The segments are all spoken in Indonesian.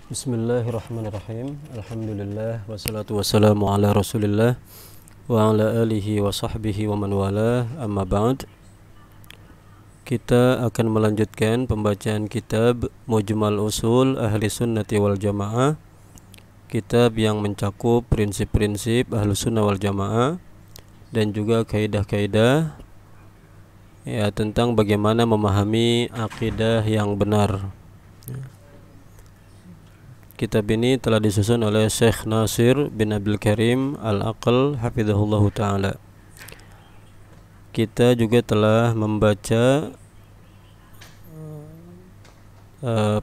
Bismillahirrahmanirrahim. Alhamdulillah wassalatu wassalamu ala Rasulillah wa ala alihi wa sahbihi wa man wala. Amma ba'd. Kita akan melanjutkan pembacaan kitab Mujmal Usul Ahli Sunnati wal Jamaah, kitab yang mencakup prinsip-prinsip Ahlu Sunnah wal Jamaah dan juga kaidah-kaidah tentang bagaimana memahami akidah yang benar. Kitab ini telah disusun oleh Syekh Nasir bin Abdul Karim Al-Aql hafizahullahu ta'ala. Kita juga telah membaca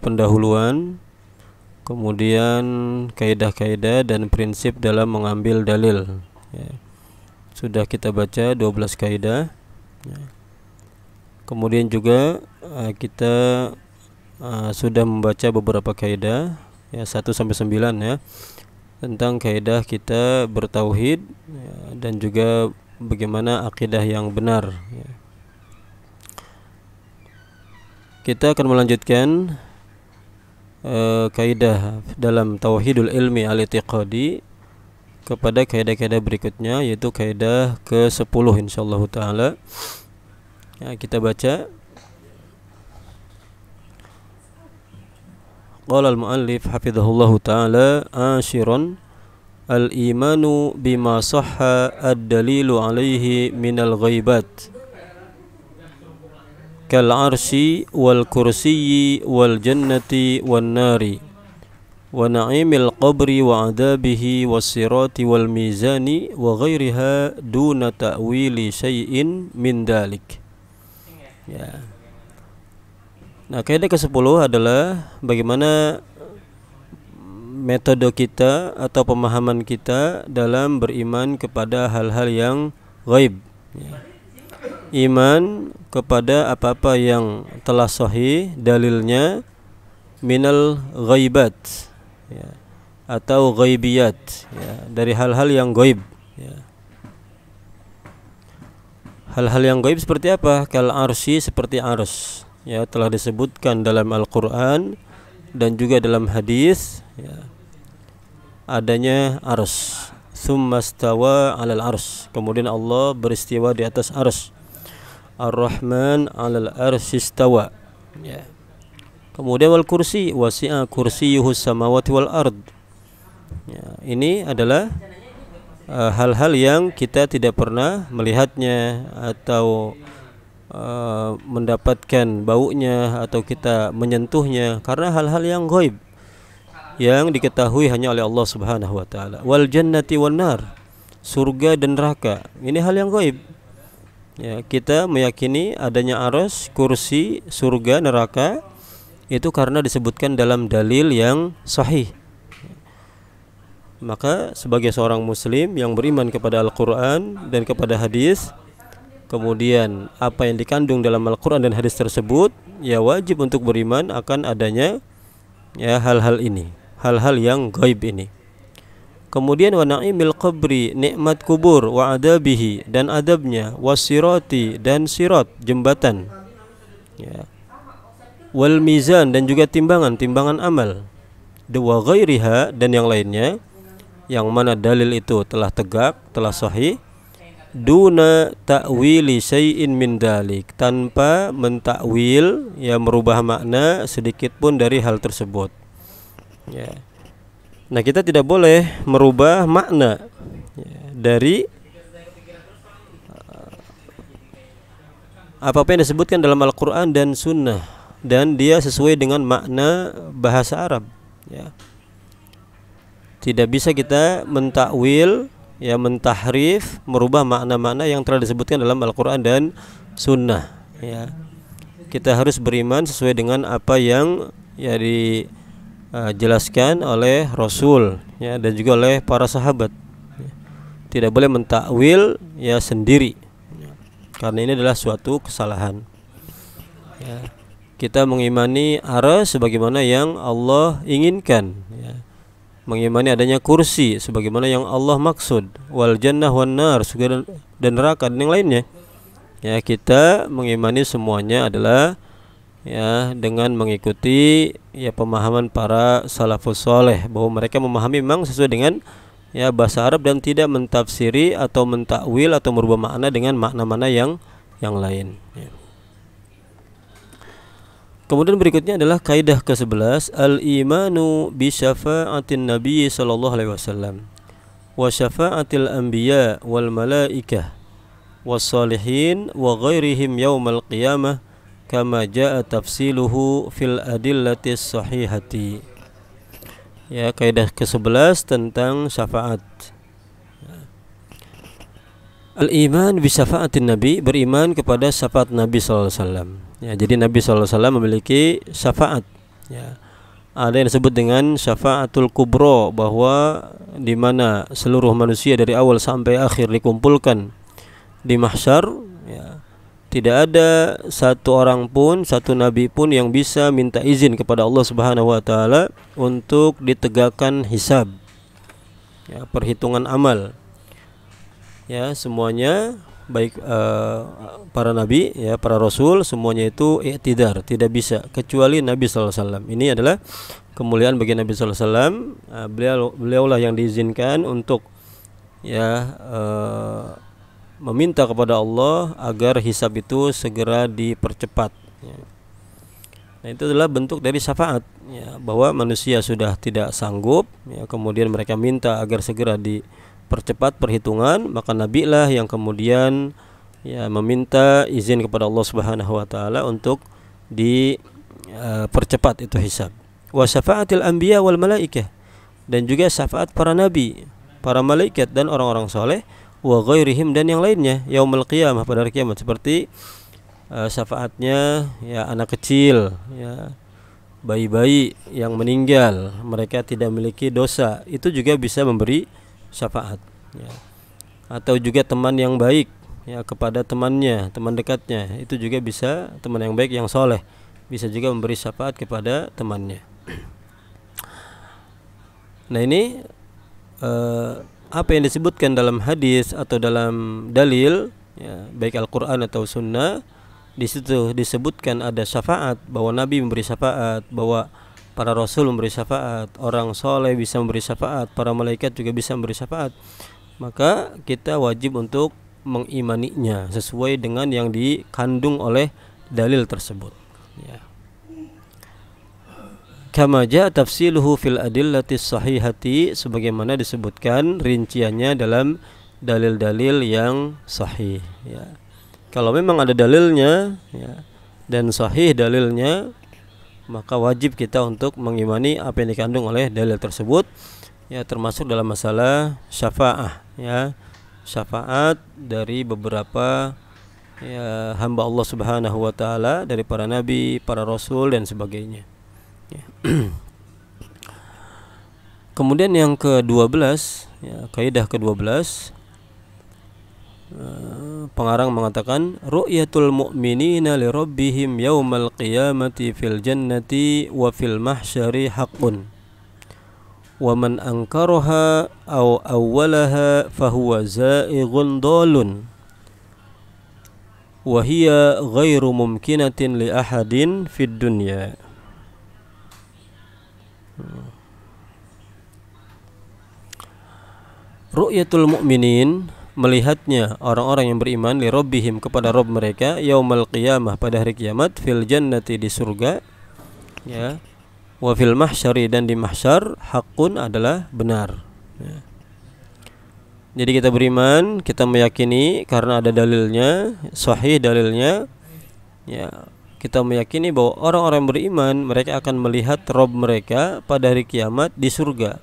pendahuluan, kemudian kaidah-kaidah dan prinsip dalam mengambil dalil. Sudah kita baca 12 kaidah. Kemudian juga kita sudah membaca beberapa kaidah 1-9 tentang kaidah kita bertauhid dan juga bagaimana akidah yang benar. Kita akan melanjutkan kaidah dalam tauhidul ilmi al-i'tiqadi kepada kaidah-kaidah berikutnya, yaitu kaidah ke-10 insyaallah taala. Kita baca. Qala al-muallif hafizahullahu ta'ala ashiran al-imanu bima sahha ad-dalilu alaihi minal ghaibat kal arshi wal kursiyyi wal jannati wan nari wa na'imil qabri wa adabihi was sirati wal mizani wa ghairiha duna ta'wili syai'in min dalik. Nah, kaidah ke-10 adalah bagaimana metode kita atau pemahaman kita dalam beriman kepada hal-hal yang ghaib. Iman kepada apa-apa yang telah sahih dalilnya minal ghaibat atau ghaibiyat, dari hal-hal yang ghaib. Hal-hal yang ghaib seperti apa? Kal arsy, seperti ars. Telah disebutkan dalam Al-Quran dan juga dalam hadis adanya ars. Tsumma stawa 'alal ars, kemudian Allah beristiwa di atas ars. Ar-Rahman 'alal arsy istawa. Kemudian wal kursi, wasi'a kursiyyuhus samawati wal ard. Ini adalah hal-hal yang kita tidak pernah melihatnya atau mendapatkan baunya atau kita menyentuhnya, karena hal-hal yang ghaib yang diketahui hanya oleh Allah Subhanahu wa taala. Wal jannati wan nar, surga dan neraka, ini hal yang ghaib. Kita meyakini adanya arsy, kursi, surga, neraka itu karena disebutkan dalam dalil yang sahih. Maka sebagai seorang muslim yang beriman kepada Al-Quran dan kepada hadis, kemudian apa yang dikandung dalam Al-Quran dan hadis tersebut, wajib untuk beriman akan adanya hal-hal ini, hal-hal yang gaib ini. Kemudian wa na'imil qabri, nikmat kubur, wa adabihi, dan adabnya, wasirati, dan sirat, jembatan, wal mizan, dan juga timbangan, timbangan amal, wa ghairiha, dan yang lainnya, yang mana dalil itu telah tegak, telah sahih, duna ta'wili syai'in min dalik, tanpa mentakwil, merubah makna sedikit pun dari hal tersebut. Nah, kita tidak boleh merubah makna dari apa-apa yang disebutkan dalam Al-Quran dan Sunnah, dan dia sesuai dengan makna bahasa Arab. Tidak bisa kita mentakwil, mentahrif, merubah makna-makna yang telah disebutkan dalam Al-Quran dan Sunnah. Kita harus beriman sesuai dengan apa yang dijelaskan oleh Rasul dan juga oleh para sahabat. Tidak boleh mentakwil sendiri, karena ini adalah suatu kesalahan. Kita mengimani arsy sebagaimana yang Allah inginkan, mengimani adanya kursi sebagaimana yang Allah maksud, wal jannah wan nar, surga dan neraka dan yang lainnya. Kita mengimani semuanya adalah ya dengan mengikuti ya pemahaman para salafus soleh, bahwa mereka memahami memang sesuai dengan ya bahasa Arab dan tidak mentafsiri atau mentakwil atau merubah makna dengan makna-makna yang lain ya. Kemudian berikutnya adalah kaidah ke-11, al-imanu bi syafa'atin nabi sallallahu alaihi wasallam wa syafa'atil anbiya wal malaikah was salihin wa ghairihim yaumal qiyamah kama jaa tafsiluhu fil adillatis sahihati. Ya, kaidah ke-11 tentang syafaat. Al-iman bi syafa'atin nabi, beriman kepada syafaat Nabi sallallahu alaihi wasallam. Ya, jadi Nabi sallallahu alaihi wasallam memiliki syafaat. Ya. Ada yang disebut dengan syafaatul kubro, bahwa di mana seluruh manusia dari awal sampai akhir dikumpulkan di mahsyar, ya, tidak ada satu orang pun, satu nabi pun yang bisa minta izin kepada Allah Subhanahu wa taala untuk ditegakkan hisab, ya, perhitungan amal. Ya, semuanya baik para nabi, ya, para rasul, semuanya itu i'tidar, tidak bisa, kecuali Nabi sallallahu alaihi wasallam. Ini adalah kemuliaan bagi Nabi sallallahu alaihi wasallam. Beliaulah yang diizinkan untuk ya meminta kepada Allah agar hisab itu segera dipercepat ya. Nah, itu adalah bentuk dari syafaat ya, bahwa manusia sudah tidak sanggup ya, kemudian mereka minta agar segera dipercepat perhitungan, maka Nabi lah yang kemudian ya meminta izin kepada Allah Subhanahu wa taala untuk dipercepat itu hisab. Wa syafaatil anbiya wal malaikah, dan juga syafaat para nabi, para malaikat dan orang-orang soleh, wa ghairihim, dan yang lainnya yaumul qiyamah, pada hari kiamat, seperti syafaatnya ya anak kecil, ya bayi-bayi yang meninggal, mereka tidak memiliki dosa, itu juga bisa memberi syafaat ya. Atau juga teman yang baik ya kepada temannya, teman dekatnya, itu juga bisa, teman yang baik yang soleh bisa juga memberi syafaat kepada temannya. Nah, ini apa yang disebutkan dalam hadis atau dalam dalil ya, baik Al-Quran atau Sunnah, di situ disebutkan ada syafaat, bahwa Nabi memberi syafaat, bahwa para Rasul memberi syafaat, orang soleh bisa memberi syafaat, para malaikat juga bisa memberi syafaat, maka kita wajib untuk mengimaninya sesuai dengan yang dikandung oleh dalil tersebut ya. Kama jaa tafsiluhu fil adillatis sahihati, sebagaimana disebutkan rinciannya dalam dalil-dalil yang sahih ya. Kalau memang ada dalilnya ya, dan sahih dalilnya, maka wajib kita untuk mengimani apa yang dikandung oleh dalil tersebut ya, termasuk dalam masalah syafaat ya, syafaat dari beberapa ya hamba Allah Subhanahu wa taala, dari para nabi, para rasul dan sebagainya. Kemudian yang ke-12 ya, kaidah ke-12, pengarang mengatakan ru'yatul mu'minina li rabbihim yaumal qiyamati fil jannati wa fil mahsyari haqqun wa man ankaraha aw awwalaha fahuwa za'ighun dhalun wa hiya ghairu mumkinatin li ahadin fid dunya. Ru'yatul mu'minin, melihatnya orang-orang yang beriman, li rabbihim, kepada Rabb mereka, yaumal qiyamah, pada hari kiamat, fil jannati, di surga ya, wa fil mahsyari, dan di mahsyar, haqqun, adalah benar ya. Jadi kita beriman, kita meyakini karena ada dalilnya, sahih dalilnya ya, kita meyakini bahwa orang-orang beriman mereka akan melihat Rabb mereka pada hari kiamat di surga.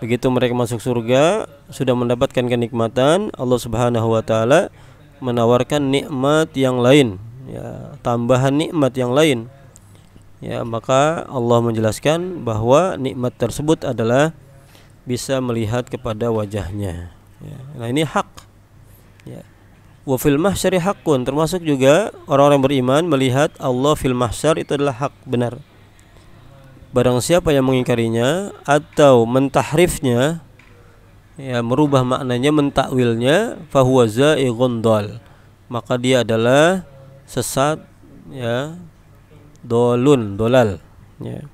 Begitu mereka masuk surga, sudah mendapatkan kenikmatan, Allah Subhanahu wa taala menawarkan nikmat yang lain ya, tambahan nikmat yang lain ya, maka Allah menjelaskan bahwa nikmat tersebut adalah bisa melihat kepada wajahnya ya. Nah, ini hak ya. Wa fil mahsyari haqqun, termasuk juga orang-orang beriman melihat Allah fil mahsyar, itu adalah hak, benar. Barang siapa yang mengingkarinya atau mentahrifnya ya, merubah maknanya, mentakwilnya, fahuwa za'ighun dhal, maka dia adalah sesat ya, dolun, dolal. Ya.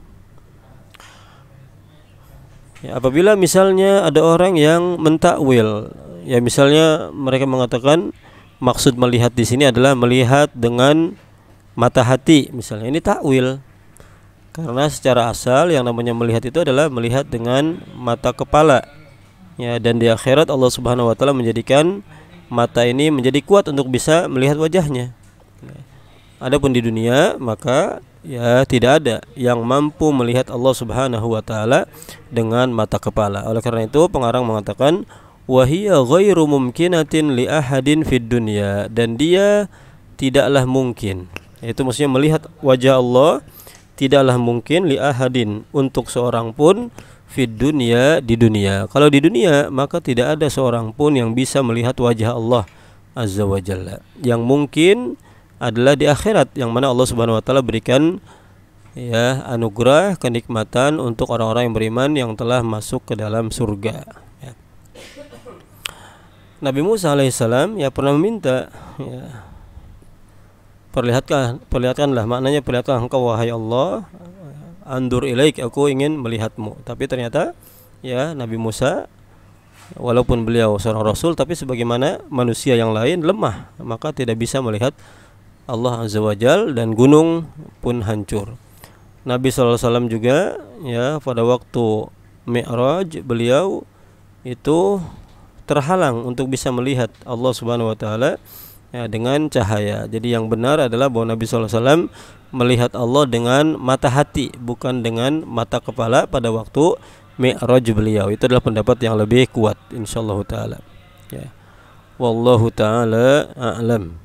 Ya, apabila misalnya ada orang yang mentakwil, ya misalnya mereka mengatakan maksud melihat di sini adalah melihat dengan mata hati, misalnya ini takwil. Karena secara asal yang namanya melihat itu adalah melihat dengan mata kepala. Ya, dan di akhirat Allah Subhanahu wa taala menjadikan mata ini menjadi kuat untuk bisa melihat wajahnya. Adapun di dunia maka ya tidak ada yang mampu melihat Allah Subhanahu wa taala dengan mata kepala. Oleh karena itu pengarang mengatakan wahiya ghairu mumkinatin li ahadin fid dunya, dan dia tidaklah mungkin, yaitu maksudnya melihat wajah Allah tidaklah mungkin li ahadin untuk seorang pun fid dunya di dunia. Kalau di dunia maka tidak ada seorang pun yang bisa melihat wajah Allah azza wa jalla. Yang mungkin adalah di akhirat, yang mana Allah Subhanahu wa taala berikan ya anugerah kenikmatan untuk orang-orang yang beriman yang telah masuk ke dalam surga. Ya. Nabi Musa alaihissalam ya pernah meminta, ya, perlihatkanlah, maknanya perlihatkan engkau wahai Allah, andur ilaik, aku ingin melihatmu. Tapi ternyata ya Nabi Musa walaupun beliau seorang rasul, tapi sebagaimana manusia yang lain lemah, maka tidak bisa melihat Allah azza wajal, dan gunung pun hancur. Nabi SAW juga ya pada waktu Mi'raj beliau itu terhalang untuk bisa melihat Allah Subhanahu wa taala ya, dengan cahaya. Jadi yang benar adalah bahwa Nabi SAW melihat Allah dengan mata hati, bukan dengan mata kepala pada waktu Mi'raj beliau. Itu adalah pendapat yang lebih kuat insyaallah taala. Ya. Wallahu taala a'lam.